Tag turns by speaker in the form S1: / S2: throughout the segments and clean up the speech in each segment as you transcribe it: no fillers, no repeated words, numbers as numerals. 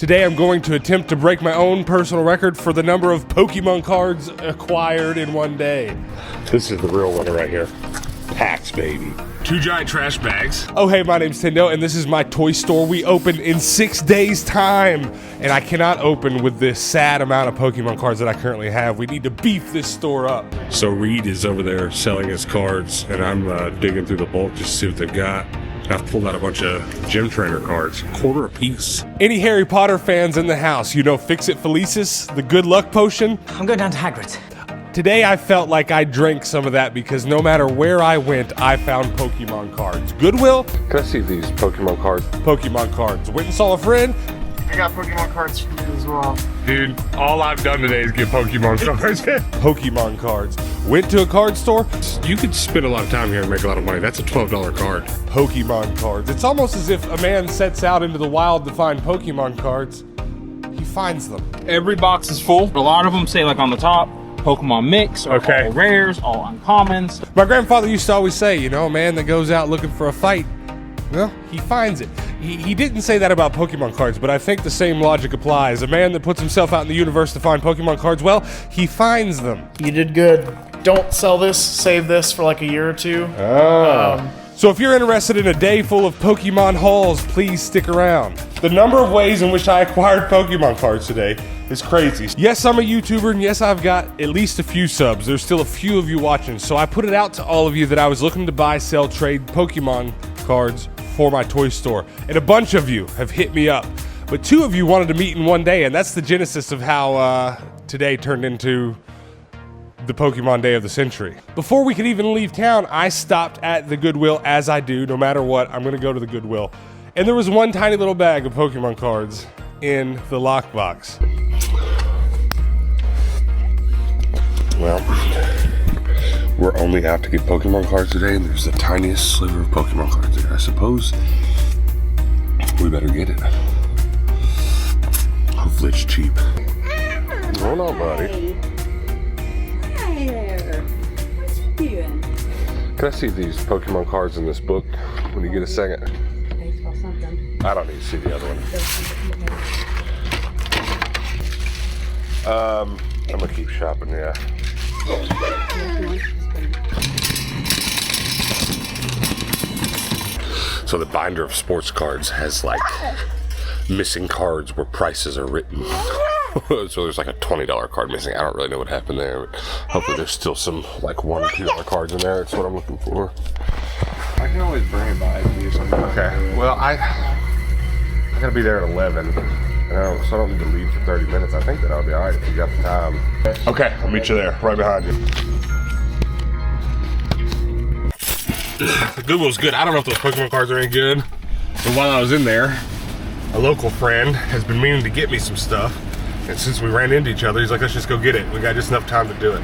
S1: Today I'm going to attempt to break my own personal record for the number of Pokemon cards acquired in one day.
S2: This is the real winner right here. Packs, baby.
S1: 2 giant trash bags. Oh hey, my name's TENDO and this is my toy store. We opened in 6 days time and I cannot open with this sad amount of Pokemon cards that I currently have. We need to beef this store up.
S2: So Reed is over there selling his cards and I'm digging through the bulk just to see what they've got. I've pulled out a bunch of gym trainer cards, $1 a piece.
S1: Any Harry Potter fans in the house, you know Fix-It Felicis, the good luck potion?
S3: I'm going down to Hagrid's.
S1: Today I felt like I drank some of that because no matter where I went, I found Pokemon cards. Goodwill?
S2: Can I see these Pokemon cards?
S1: Pokemon cards. Went and saw a friend.
S4: I got Pokemon cards for you as well.
S2: Dude, all I've done today is get Pokemon cards.
S1: Pokemon cards. Went to a card store.
S2: You could spend a lot of time here and make a lot of money. That's a $12 card.
S1: Pokemon cards. It's almost as if a man sets out into the wild to find Pokemon cards. He finds them.
S4: Every box is full. A lot of them say like on the top, Pokemon mix, or all rares, all uncommons.
S1: My grandfather used to always say, you know, a man that goes out looking for a fight, well, he finds it. He didn't say that about Pokemon cards, but I think the same logic applies. A man that puts himself out in the universe to find Pokemon cards, well, he finds them.
S5: You did good. Don't sell this, save this for like a year or two.
S1: So if you're interested in a day full of Pokemon hauls, please stick around. The number of ways in which I acquired Pokemon cards today is crazy. Yes, I'm a YouTuber, and yes, I've got at least a few subs. There's still a few of you watching, so I put it out to all of you that I was looking to buy, sell, trade Pokemon cards for my toy store. And a bunch of you have hit me up. But 2 of you wanted to meet in one day, and that's the genesis of how today turned into the Pokemon Day of the Century. Before we could even leave town, I stopped at the Goodwill, as I do. No matter what, I'm gonna go to the Goodwill. And there was one tiny little bag of Pokemon cards in the lockbox.
S2: Well, we're only out to get Pokemon cards today, and there's the tiniest sliver of Pokemon cards there. I suppose we better get it. Hopefully it's cheap. What's going on, buddy?
S6: Hi there. What you doing?
S2: Can I see these Pokemon cards in this book when you get a second?
S6: I saw something.
S2: I don't need to see the other one. I'm gonna keep shopping, yeah. So the binder of sports cards has like missing cards where prices are written. So there's like a $20 card missing. I don't really know what happened there, but hopefully there's still some like $1 or $2 cards in there. That's what I'm looking for.
S4: I can always bring it by and do something.
S2: Okay, well I gotta be there at 11. So I don't need to leave for 30 minutes. I think that I'll be alright if you got the time. Okay, I'll meet you there, right behind you.
S1: The Goodwill's good. I don't know if those Pokemon cards are any good. But while I was in there, a local friend has been meaning to get me some stuff. And since we ran into each other, he's like, let's just go get it. We got just enough time to do it.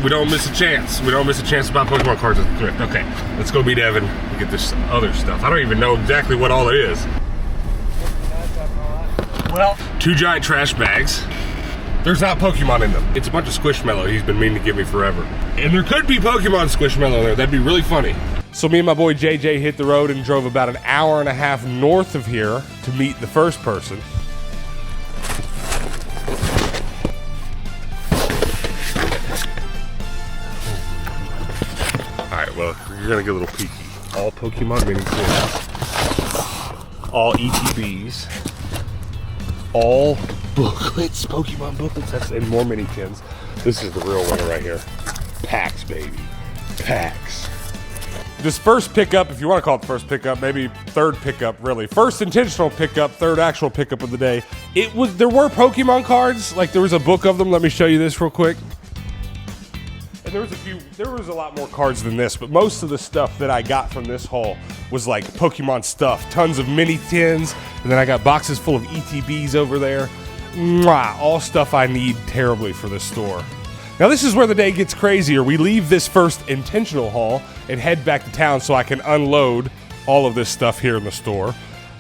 S1: We don't miss a chance. We don't miss a chance to buy Pokemon cards at the thrift. Okay, let's go meet Evan and get this other stuff. I don't even know exactly what all it is. Well, 2 giant trash bags. There's not Pokemon in them. It's a bunch of Squishmallow he's been meaning to give me forever. And there could be Pokemon Squishmallow in there. That'd be really funny. So me and my boy JJ hit the road and drove about an hour and a half north of here to meet the first person.
S2: Alright, well, you're gonna get a little peeky. All Pokemon mini tins. All ETBs. All booklets, Pokemon booklets, and more mini tins. This is the real winner right here. Packs, baby. Packs.
S1: This first pickup, if you want to call it the first pickup, maybe third pickup, really. First intentional pickup, third actual pickup of the day. There were Pokemon cards, like there was a book of them. Let me show you this real quick. And there was a lot more cards than this, but most of the stuff that I got from this haul was like Pokemon stuff. Tons of mini tins, and then I got boxes full of ETBs over there. Mwah, all stuff I need terribly for this store. Now this is where the day gets crazier. We leave this first intentional haul and head back to town so I can unload all of this stuff here in the store.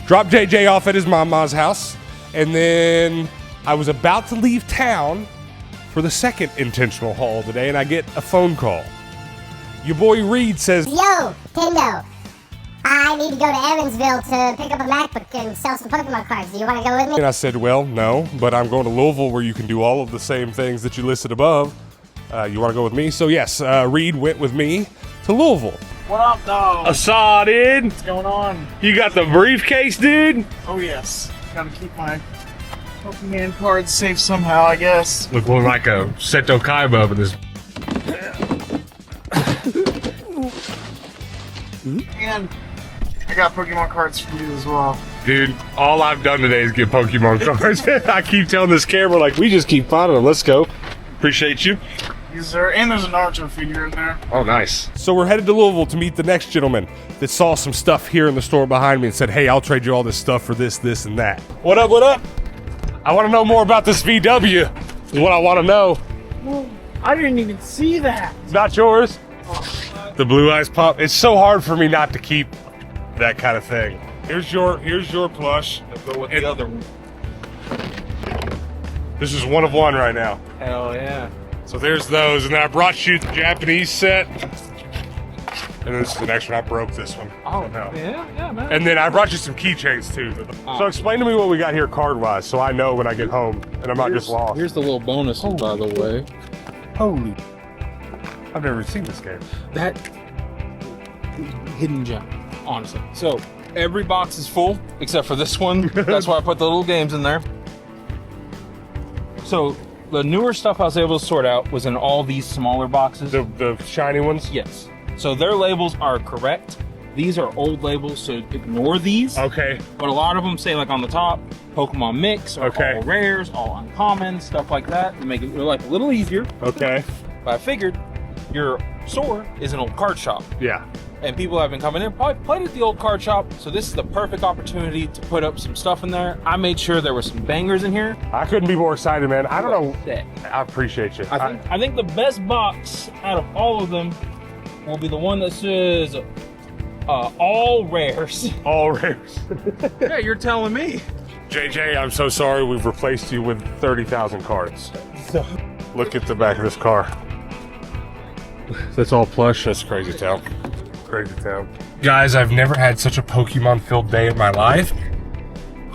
S1: Drop JJ off at his mama's house, and then I was about to leave town for the second intentional haul of the day, and I get a phone call. Your boy Reed says,
S7: Yo, TENDO,
S3: I need to go to Evansville to pick up a MacBook and sell some Pokemon cards. Do you want to go with me?
S1: And I said, well, no, but I'm going to Louisville where you can do all of the same things that you listed above. You want to go with me? So yes, Reed went with me to Louisville.
S5: What up, dog?
S2: I saw, dude.
S5: What's going on?
S2: You got the briefcase, dude?
S5: Oh, yes. Gotta keep my Pokemon cards safe somehow, I guess.
S2: Look more like a Seto Kaiba up in this.
S5: And I got Pokemon cards for you as well.
S2: Dude, all I've done today is get Pokemon cards. I keep telling this camera, like, we just keep finding them. Let's go. Appreciate you.
S5: Yes, sir. And there's a Naruto figure in there.
S2: Oh, nice.
S1: So we're headed to Louisville to meet the next gentleman that saw some stuff here in the store behind me and said, hey, I'll trade you all this stuff for this, this, and that. What up, what up? I want to know more about this VW is what I want to know.
S5: I didn't even see that.
S1: It's not yours. The blue eyes pop. It's so hard for me not to keep that kind of thing. Here's your plush.
S4: I'll go with the other one.
S1: This is one of one right now.
S4: Hell yeah.
S1: So there's those, and then I brought you the Japanese set. And this is the next one. I broke this one.
S4: Oh,
S1: no.
S4: Yeah, man.
S1: And then I brought you some keychains too. So explain to me what we got here card-wise, so I know when I get home and I'm not just lost.
S4: Here's the little bonus, by the way.
S1: Holy! I've never seen this game.
S4: That hidden gem, honestly. So every box is full except for this one. That's why I put the little games in there. So the newer stuff I was able to sort out was in all these smaller boxes.
S1: The shiny ones?
S4: Yes. So their labels are correct. These are old labels, so ignore these.
S1: Okay.
S4: But a lot of them say, like on the top, Pokemon Mix, or all rares, all uncommon, stuff like that, to make it like a little easier.
S1: Okay.
S4: But I figured your store is an old card shop.
S1: Yeah.
S4: And people have been coming in, probably played at the old card shop, so this is the perfect opportunity to put up some stuff in there. I made sure there were some bangers in here.
S1: I couldn't be more excited, man. I don't know.
S4: Yeah.
S1: I appreciate you.
S4: I think the best box out of all of them will be the one that says all rares.
S1: All rares.
S4: Yeah, you're telling me.
S1: JJ, I'm so sorry we've replaced you with 30,000 cards. Look at the back of this car. That's all plush. That's crazy town. Crazy town. Guys, I've never had such a Pokemon-filled day in my life.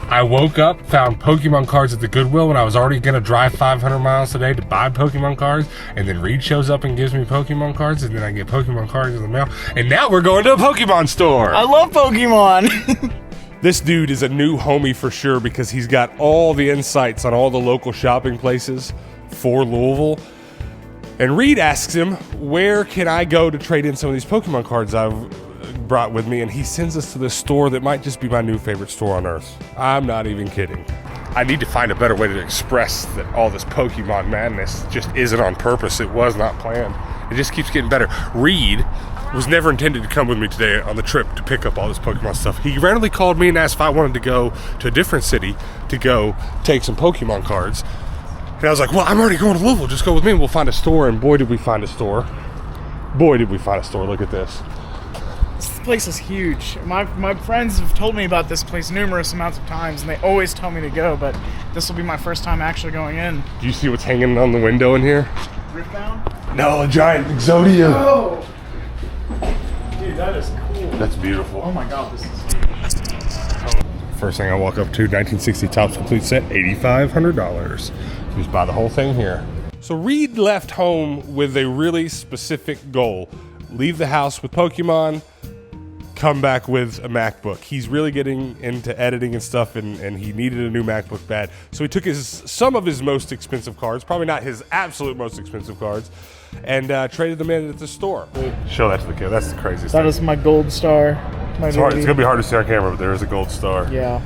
S1: I woke up, found Pokemon cards at the Goodwill when I was already gonna drive 500 miles today to buy Pokemon cards, and then Reed shows up and gives me Pokemon cards, and then I get Pokemon cards in the mail, and now we're going to a Pokemon store.
S5: I love Pokemon.
S1: This dude is a new homie for sure because he's got all the insights on all the local shopping places for Louisville. And Reed asks him, where can I go to trade in some of these Pokemon cards I've brought with me? And he sends us to this store that might just be my new favorite store on earth. I'm not even kidding. I need to find a better way to express that all this Pokemon madness just isn't on purpose. It was not planned. It just keeps getting better. Reed was never intended to come with me today on the trip to pick up all this Pokemon stuff. He randomly called me and asked if I wanted to go to a different city to go take some Pokemon cards. And I was like, well, I'm already going to Louisville. Just go with me and we'll find a store. And boy, did we find a store. Boy, did we find a store. Look at this.
S5: This place is huge. My friends have told me about this place numerous amounts of times, and they always tell me to go, but this will be my first time actually going in.
S1: Do you see what's hanging on the window in here?
S5: Ripbound?
S1: No, a giant Exodia.
S5: Oh! Dude, that is cool.
S1: That's beautiful.
S5: Oh my god, this is huge.
S1: First thing I walk up to, 1960 Topps Complete Set, $8,500. Just buy the whole thing here. So Reed left home with a really specific goal. Leave the house with Pokemon, come back with a MacBook. He's really getting into editing and stuff, and he needed a new MacBook bad. So he took some of his most expensive cards, probably not his absolute most expensive cards, and traded them in at the store. Show that to the kid. That's the craziest thing.
S5: That is my gold star.
S1: It's hard. It's going to be hard to see on camera, but there is a gold star.
S5: Yeah.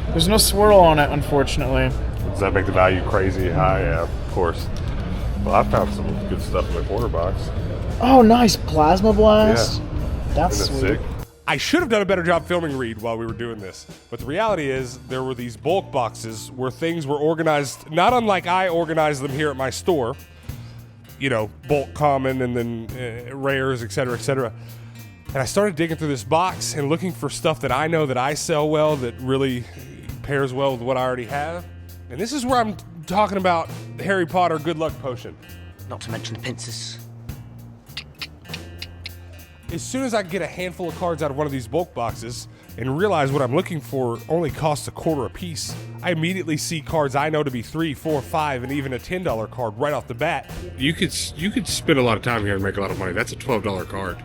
S5: There's no swirl on it, unfortunately.
S1: Does that make the value crazy high? Yeah, of course. Well, I found some good stuff in my quarter box.
S5: Oh, nice. Plasma Blast.
S1: Yeah.
S5: That's
S1: Isn't
S5: sweet.
S1: that sick? I should have done a better job filming Reed while we were doing this. But the reality is there were these bulk boxes where things were organized, not unlike I organize them here at my store. You know, bulk common and then rares, et cetera, et cetera. And I started digging through this box and looking for stuff that I know that I sell well, that really pairs well with what I already have. And this is where I'm talking about the Harry Potter good luck potion.
S7: Not to mention the pincers.
S1: As soon as I get a handful of cards out of one of these bulk boxes and realize what I'm looking for only costs $0.25 a piece, I immediately see cards I know to be $3, $4, $5, and even a $10 card right off the bat.
S2: You could spend a lot of time here and make a lot of money. That's a $12 card.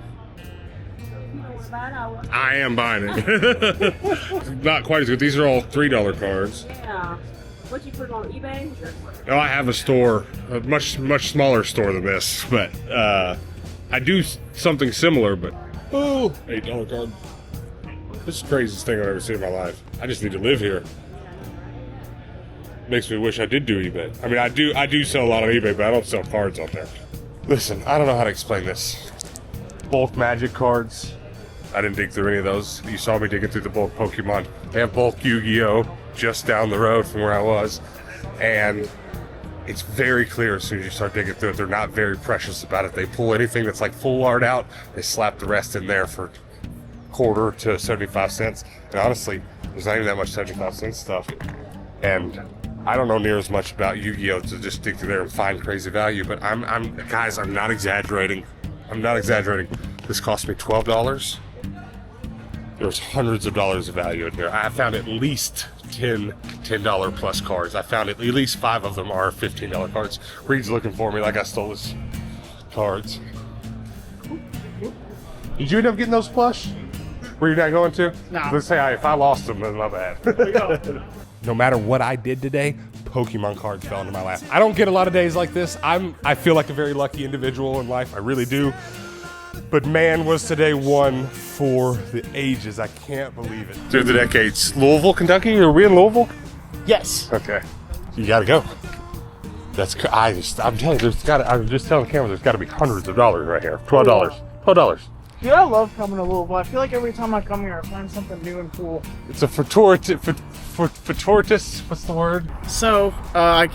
S2: I am buying it. Not quite as good. These are all $3 cards.
S6: Yeah. What you put on eBay?
S2: Oh, I have a store, a much smaller store than this, but I do something similar. But $8 card. This is the craziest thing I've ever seen in my life. I just need to live here. Makes me wish I did do eBay. I mean, I do sell a lot on eBay, but I don't sell cards on there. Listen, I don't know how to explain this. Bulk Magic cards. I didn't dig through any of those. You saw me digging through the bulk Pokemon. They have bulk Yu-Gi-Oh! Just down the road from where I was. And it's very clear as soon as you start digging through it, they're not very precious about it. They pull anything that's like full art out, they slap the rest in there for quarter to 75 cents. And honestly, there's not even that much 75 cent stuff. And I don't know near as much about Yu-Gi-Oh! To just dig through there and find crazy value, but guys, I'm not exaggerating. I'm not exaggerating. This cost me $12. There's hundreds of dollars of value in here. I found at least $10 plus cards. I found at least 5 of them are $15 cards. Reed's looking for me like I stole his cards. Did you end up getting those plush? Were you not going to?
S5: No.
S2: Let's say if I lost them, then my bad.
S1: No matter what I did today, Pokemon cards fell into my lap. I don't get a lot of days like this. I feel like a very lucky individual in life. I really do. But man, was today one for the ages. I can't believe it.
S2: Through the decades. Louisville, Kentucky? Are we in Louisville?
S5: Yes.
S2: Okay. You gotta go. I'm telling you, I'm just telling the camera, there's gotta be hundreds of dollars right here. $12. $12.
S5: Dude, I love coming to Louisville. I feel like every time I come here, I find something new and cool.
S2: It's a fortuitous, what's the word?
S5: So, I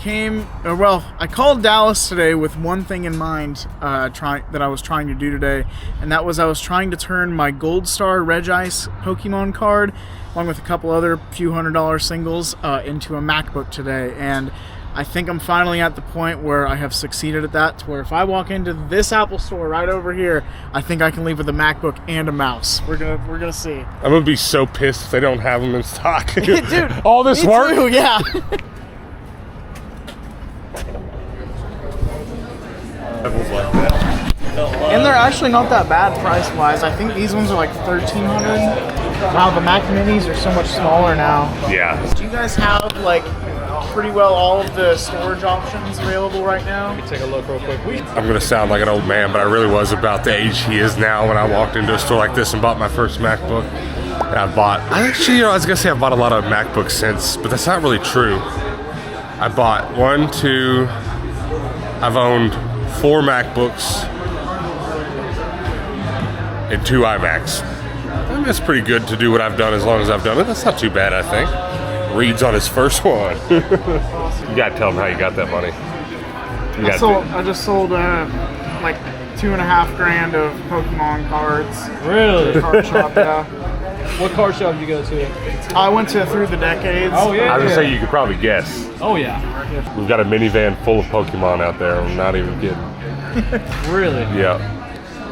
S5: called Dallas today with one thing in mind that I was trying to do today, and that was I was trying to turn my Gold Star Regice Pokemon card, along with a couple other few $100 singles, into a MacBook today, and I think I'm finally at the point where I have succeeded at that, to where if I walk into this Apple store right over here, I think I can leave with a MacBook and a mouse. We're gonna see.
S2: I'm gonna be so pissed if they don't have them in stock.
S5: Dude,
S2: all this work?
S5: Too, yeah. And they're actually not that bad price-wise. I think these ones are like $1,300. Wow, the Mac Minis are so much smaller now.
S2: Yeah.
S5: Do you guys have like pretty well all of the storage options available right now?
S4: Let me take a look real quick.
S2: I'm gonna sound like an old man, but I really was about the age he is now when I walked into a store like this and bought my first MacBook. And I was gonna say I've bought a lot of MacBooks since, but that's not really true. I bought I've owned 4 MacBooks and 2 iMacs. And that's pretty good to do what I've done as long as I've done it. That's not too bad, I think. Reed's on his first one. You gotta tell him how you got that money.
S5: I just sold like $2,500 of Pokemon cards.
S4: Really?
S5: Card shop, yeah.
S4: What card shop did you go to?
S5: I went to Through the Decades.
S4: Oh yeah.
S2: I was gonna say you could probably guess.
S4: Oh yeah.
S2: We've got a minivan full of Pokemon out there. I'm not even kidding.
S4: Really?
S2: Yeah.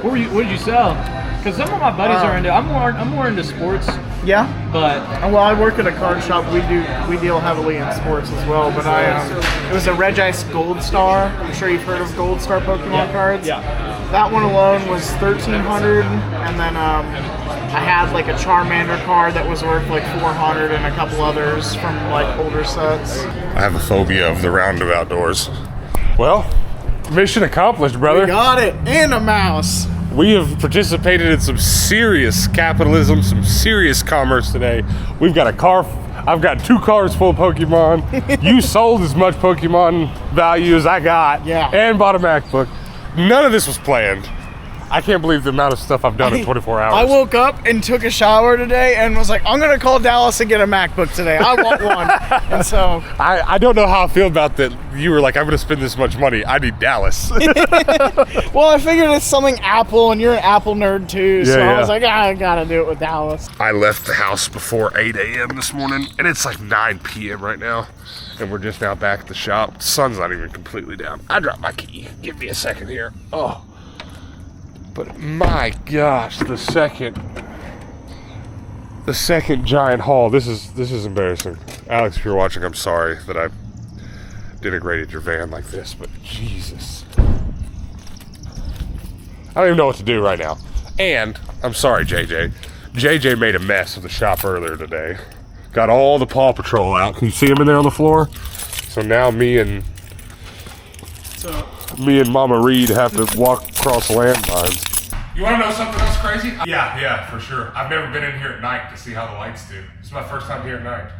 S4: What did you sell? Because some of my buddies are into. I'm more into sports.
S5: Yeah.
S4: But
S5: Well, I work at a card shop. We deal heavily in sports as well. But it was a Regice Gold Star. I'm sure you've heard of Gold Star Pokemon cards.
S4: Yeah.
S5: That one alone was $1,300, and then I had like a Charmander card that was worth like $400, and a couple others from like older sets.
S2: I have a phobia of the roundabout doors. Well, mission accomplished, brother.
S5: We got it, and a mouse.
S2: We have participated in some serious capitalism, some serious commerce today. We've got a car. I've got 2 cars full of Pokemon. You sold as much Pokemon value as I got.
S5: Yeah.
S2: And bought a MacBook. None of this was planned. I can't believe the amount of stuff I've done in 24 hours.
S5: I woke up and took a shower today and was like, I'm going to call Dallas and get a MacBook today. I want one. And so
S2: I don't know how I feel about that. You were like, I'm going to spend this much money. I need Dallas.
S5: well, I figured it's something Apple, and you're an Apple nerd too. So
S2: Yeah.
S5: I was like, I got to do it with Dallas.
S2: I left the house before 8 a.m. this morning, and it's like 9 p.m. right now. And we're just now back at the shop. The sun's not even completely down. I dropped my key. Give me a second here. Oh.
S1: But my gosh, the second giant haul. This is embarrassing. Alex, if you're watching, I'm sorry that I denigrated your van like this, but Jesus. I don't even know what to do right now. And I'm sorry, JJ. JJ made a mess of the shop earlier today. Got all the Paw Patrol out. Can you see him in there on the floor? So now me and Mama Reed have to walk across landmines. You want to know something else crazy? Yeah, for sure. I've never been in here at night to see how the lights do. This is my first time here at night.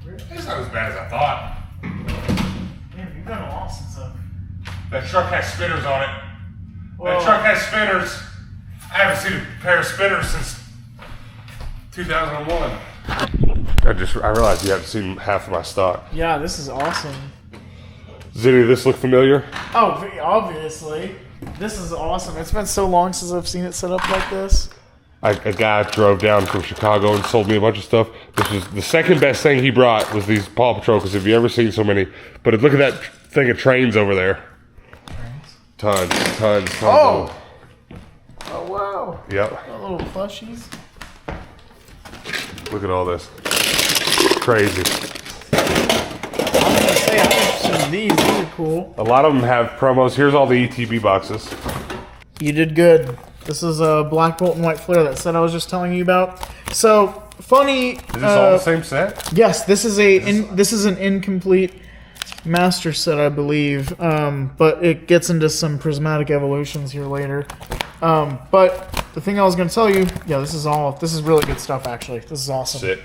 S1: It's not as bad as I thought.
S5: Man, you've done a lot since
S1: That truck has spinners on it.
S5: Whoa.
S1: That truck has spinners. I haven't seen a pair of spinners since 2001. I realized you haven't seen half of my stock.
S5: Yeah, this is awesome.
S1: Does any of this look familiar?
S5: Oh, obviously. This is awesome. It's been so long since I've seen it set up like this.
S1: A guy drove down from Chicago and sold me a bunch of stuff. This was the second best thing he brought was these Paw Patrol, because have you ever seen so many? But look at that thing of trains over there. Tons.
S5: Oh! Oh, wow.
S1: Yep.
S5: Got little plushies.
S1: Look at all this. Crazy.
S5: I was gonna say, I'm interested in these. These are cool.
S1: A lot of them have promos. Here's all the ETB boxes.
S5: You did good. This is a Black Bolt and White Flare, that set I was just telling you about. So, funny.
S1: Is this all the same set?
S5: Yes, this is an incomplete master set, I believe. But it gets into some prismatic evolutions here later. But the thing I was going to tell you, yeah, this is really good stuff, actually. This is awesome.
S1: Sick.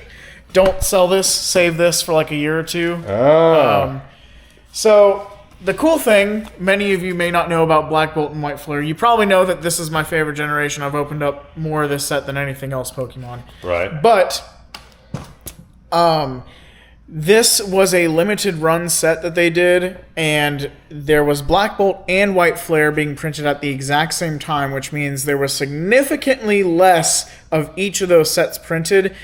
S5: Don't sell this, save this for like a year or two.
S1: Oh.
S5: So, the cool thing, many of you may not know about Black Bolt and White Flare. You probably know that this is my favorite generation. I've opened up more of this set than anything else Pokemon.
S1: Right.
S5: But, this was a limited run set that they did, and there was Black Bolt and White Flare being printed at the exact same time, which means there was significantly less of each of those sets printed.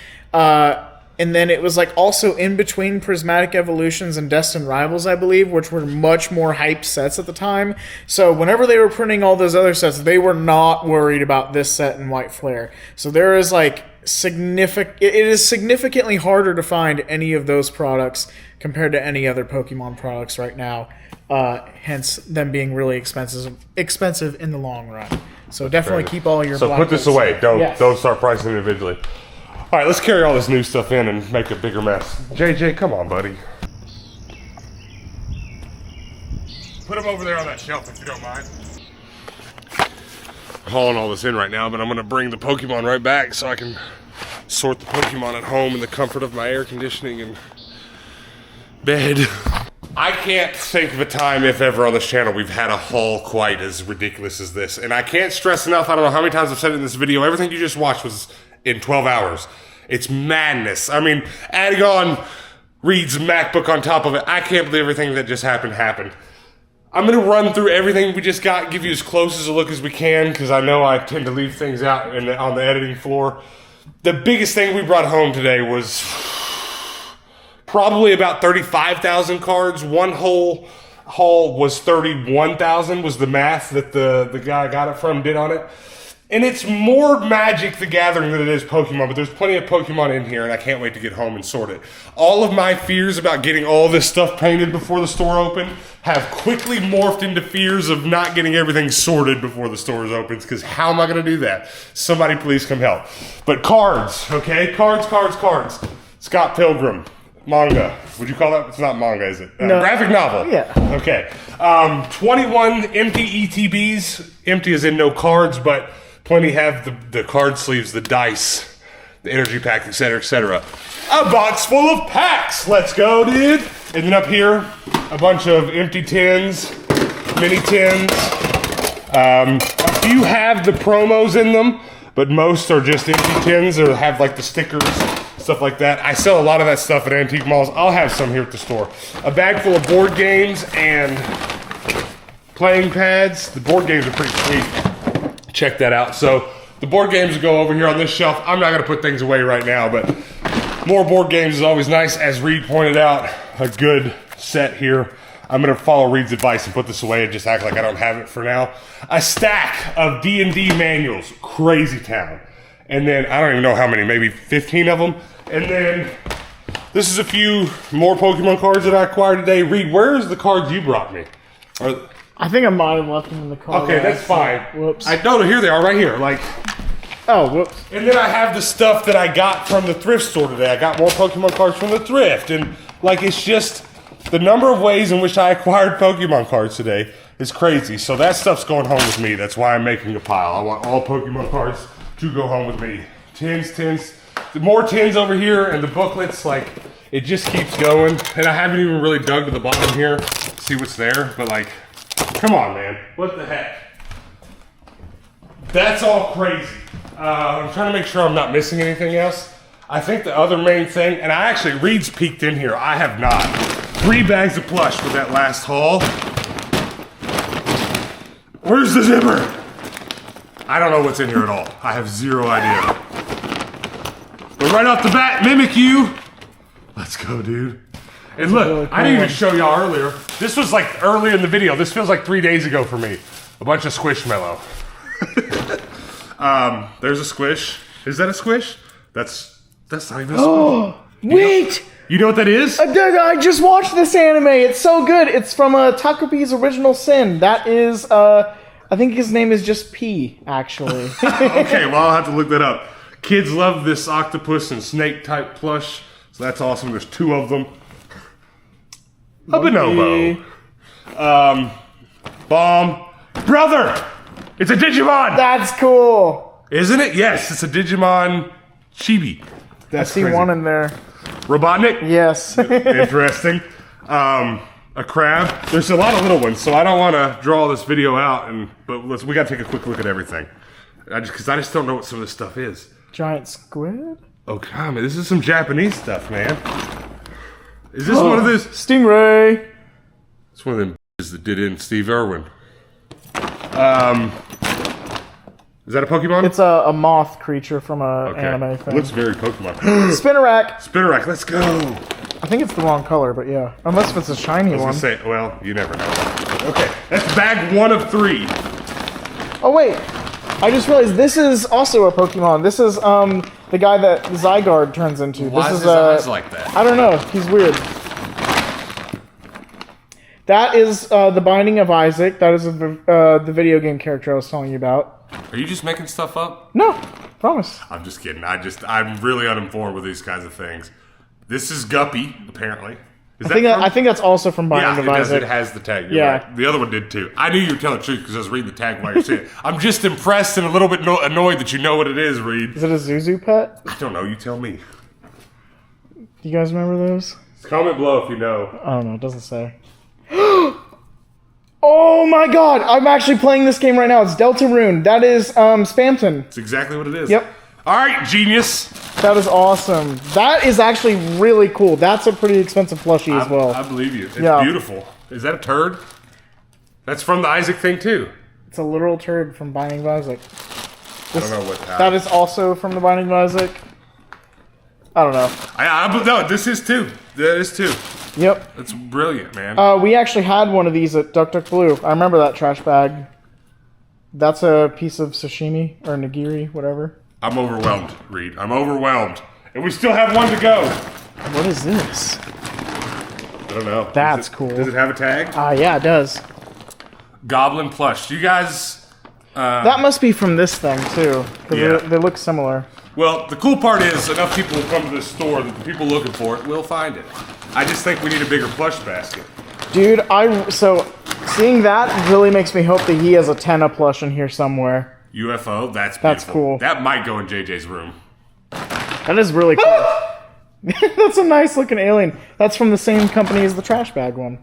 S5: And then it was like also in between Prismatic Evolutions and Destined Rivals, I believe, which were much more hyped sets at the time. So whenever they were printing all those other sets, they were not worried about this set in White Flare. So there is like it is significantly harder to find any of those products compared to any other Pokemon products right now. Hence them being really expensive in the long run. So definitely keep all your.
S1: So put this away. Don't start pricing individually. All right, let's carry all this new stuff in and make a bigger mess. JJ, come on, buddy. Put them over there on that shelf if you don't mind. I'm hauling all this in right now, but I'm gonna bring the Pokemon right back so I can sort the Pokemon at home in the comfort of my air conditioning and bed. I can't think of a time, if ever, on this channel we've had a haul quite as ridiculous as this. And I can't stress enough, I don't know how many times I've said it in this video, everything you just watched was in 12 hours. It's madness. I mean, adding on Reed's MacBook on top of it, I can't believe everything that just happened. I'm going to run through everything we just got, give you as close as a look as we can, because I know I tend to leave things out on the editing floor. The biggest thing we brought home today was probably about 35,000 cards. One whole haul was 31,000 was the math that the guy I got it from did on it. And it's more Magic the Gathering than it is Pokemon, but there's plenty of Pokemon in here, and I can't wait to get home and sort it. All of my fears about getting all this stuff painted before the store opened have quickly morphed into fears of not getting everything sorted before the store opens, because how am I going to do that? Somebody please come help. But cards, okay? Cards. Scott Pilgrim. Manga. Would you call that? It's not manga, is it?
S5: No.
S1: Graphic novel.
S5: Yeah.
S1: Okay. 21 empty ETBs. Empty as in no cards, but plenty have the card sleeves, the dice, the energy pack, etc., etc. A box full of packs. Let's go, dude. And then up here, a bunch of empty tins, mini tins. A few have the promos in them, but most are just empty tins or have like the stickers, stuff like that. I sell a lot of that stuff at antique malls. I'll have some here at the store. A bag full of board games and playing pads. The board games are pretty sweet. Check that out. So the board games will go over here on this shelf. I'm not going to put things away right now, but more board games is always nice. As Reed pointed out, a good set here.
S2: I'm gonna follow Reed's advice and put this away and just act like I don't have it for now. A stack of D&D manuals, crazy town. And then, I don't even know how many, maybe 15 of them. And then, this is a few more Pokemon cards that I acquired today. Reed, where's the cards you brought me?
S5: I think I might have left them in the car.
S2: Okay, that's fine.
S5: Whoops.
S2: No, here they are, right here. Like,
S5: Oh, whoops.
S2: and then I have the stuff that I got from the thrift store today. I got more Pokemon cards from the thrift. And, like, it's just the number of ways in which I acquired Pokemon cards today is crazy. So that stuff's going home with me. That's why I'm making a pile. I want all Pokemon cards to go home with me. Tins. The more tins over here and the booklets, like, it just keeps going. And I haven't even really dug to the bottom here to see what's there. But, like, come on, man. What the heck? That's all crazy. I'm trying to make sure I'm not missing anything else. I think the other main thing, and Reed's peeked in here. I have not. 3 bags of plush with that last haul. Where's the zipper? I don't know what's in here at all. I have zero idea. But right off the bat, Mimikyu. Let's go, dude. And look,
S5: really cool
S2: I didn't even
S5: one.
S2: show y'all earlier. This was like early in the video. This feels like 3 days ago for me. A bunch of Squishmallow. There's a squish. Is that a squish? That's not even a squish.
S5: Wait!
S2: You know what that is?
S5: I just watched this anime. It's so good. It's from Takupi's Original Sin. That is, I think his name is just P, actually.
S2: Okay, well, I'll have to look that up. Kids love this octopus and snake type plush, so that's awesome. There's 2 of them. A bonobo. Bomb. Brother! It's a Digimon!
S5: That's cool.
S2: Isn't it? Yes, it's a Digimon Chibi.
S5: I
S2: That's
S5: see
S2: crazy.
S5: one in there.
S2: Robotnik?
S5: Yes.
S2: Interesting. A crab. There's a lot of little ones, so I don't want to draw this video out, but we got to take a quick look at everything. Because I just don't know what some of this stuff is.
S5: Giant squid?
S2: Oh, come on, this is some Japanese stuff, man. Is this one of those?
S5: Stingray.
S2: It's one of them that did in Steve Irwin. Is that a Pokemon?
S5: It's a moth creature from a anime thing.
S2: Looks very Pokemon.
S5: Spinnerack.
S2: Spinnerack, let's go.
S5: I think it's the wrong color, but yeah. Unless if it's a shiny
S2: I was
S5: one.
S2: gonna say, well, you never know. Okay, that's bag 1 of 3.
S5: Oh wait, I just realized this is also a Pokemon. This is the guy that Zygarde turns into.
S1: Why
S5: this
S1: is
S5: is
S1: his eyes like that?
S5: I don't know. He's weird. That is the Binding of Isaac. That is the video game character I was telling you about.
S1: Are you just making stuff up?
S5: No, promise.
S2: I'm just kidding. I'm really uninformed with these kinds of things. This is Guppy, apparently.
S5: I think that's also from Binding
S2: Yeah,
S5: of
S2: it does.
S5: Isaac.
S2: It has the tag. You're
S5: Yeah.
S2: right. The other one did too. I knew you were telling the truth because I was reading the tag while you're saying it. I'm just impressed and a little bit annoyed that you know what it is, Reed.
S5: Is it a Zuzu pet?
S2: I don't know. You tell me.
S5: Do you guys remember those?
S2: Comment below if you know.
S5: I don't know. It doesn't say. Oh my god! I'm actually playing this game right now. It's Deltarune. That is Spamton.
S2: It's exactly what it is.
S5: Yep.
S2: All right, genius.
S5: That is awesome. That is actually really cool. That's a pretty expensive plushie as well.
S2: I believe you. It's
S5: Yeah.
S2: beautiful. Is that a turd? That's from the Isaac thing too.
S5: It's a literal turd from Binding of Isaac.
S2: I don't know what
S5: That is also from the Binding of Isaac. I don't know.
S2: No, this is too. That is too.
S5: Yep.
S2: That's brilliant, man.
S5: We actually had one of these at Duck Duck Blue. I remember that trash bag. That's a piece of sashimi or nigiri, whatever.
S2: I'm overwhelmed, Reed. I'm overwhelmed. And we still have 1 to go.
S5: What is this?
S2: I don't know.
S5: That's cool.
S2: Does it have a tag?
S5: Yeah, it does.
S2: Goblin plush. Do you guys...
S5: That must be from this thing, too. Because
S2: Yeah.
S5: they look similar.
S2: Well, the cool part is enough people will come to this store that the people looking for it will find it. I just think we need a bigger plush basket.
S5: Dude, so seeing that really makes me hope that he has a Tenna plush in here somewhere.
S2: UFO, that's beautiful.
S5: That's cool.
S2: That might go in JJ's room.
S5: That is really cool. That's a nice looking alien. That's from the same company as the trash bag one.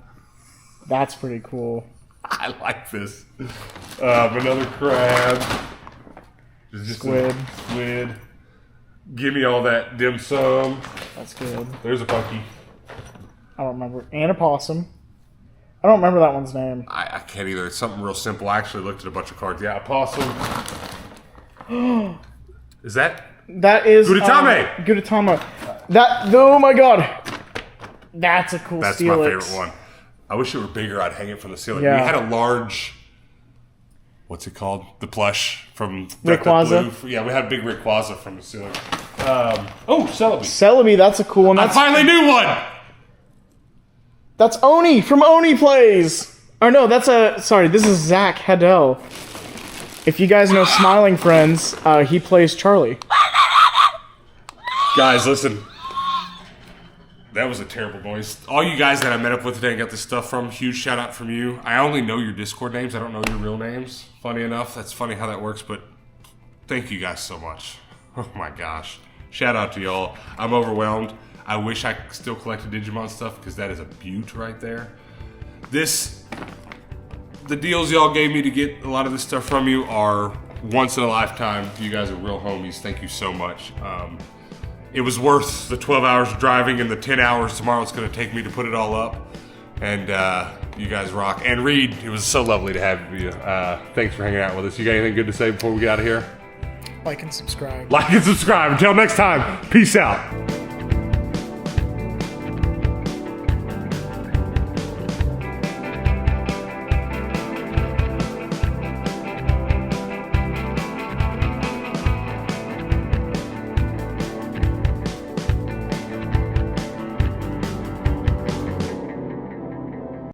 S5: That's pretty cool.
S2: I like this. Another crab. Just
S5: Squid.
S2: Squid. Give me all that dim sum.
S5: That's good.
S2: There's a Punky.
S5: I don't remember. And a possum. I don't remember that one's name.
S2: I can't either. It's something real simple. I actually looked at a bunch of cards. Yeah, a possum. Is that?
S5: That is
S2: Gudetama.
S5: Gudetama. Oh my god. That's a cool
S2: That's
S5: Steelix.
S2: my favorite one. I wish it were bigger. I'd hang it from the ceiling.
S5: Yeah.
S2: We had a large, what's it called? The plush from
S5: Rayquaza?
S2: Yeah, we had a big Rayquaza from the ceiling. Oh, Celebi.
S5: Celebi, that's a cool one.
S2: I finally knew one!
S5: That's Oni from Oni Plays. Or no, sorry, this is Zach Haddell. If you guys know Smiling Friends, he plays Charlie.
S2: Guys, listen. That was a terrible noise. All you guys that I met up with today and got this stuff from, huge shout out from you. I only know your Discord names. I don't know your real names. Funny enough, that's funny how that works, but thank you guys so much. Oh my gosh. Shout out to y'all. I'm overwhelmed. I wish I still collected Digimon stuff because that is a beaut right there. The deals y'all gave me to get a lot of this stuff from you are once in a lifetime. You guys are real homies. Thank you so much. It was worth the 12 hours of driving and the 10 hours tomorrow it's going to take me to put it all up. And you guys rock. And Reed, it was so lovely to have you. Thanks for hanging out with us. You got anything good to say before we get out of here?
S5: Like and subscribe.
S2: Like and subscribe. Until next time, peace out.